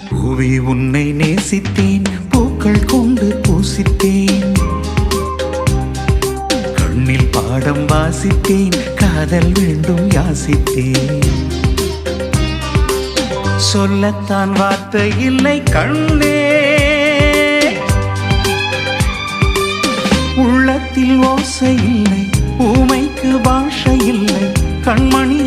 பூவே உன்னை நேசித்தேன், பூக்கள் கொண்டு பூசித்தேன், கண்ணில் பாடம் வாசித்தேன், காதல் வேண்டும் யாசித்தேன். சொல்லத்தான் வார்த்தை இல்லை கண்ணே, உள்ளத்தில் ஓசை இல்லை, ஊமைக்கு பாஷை இல்லை, கண்மணி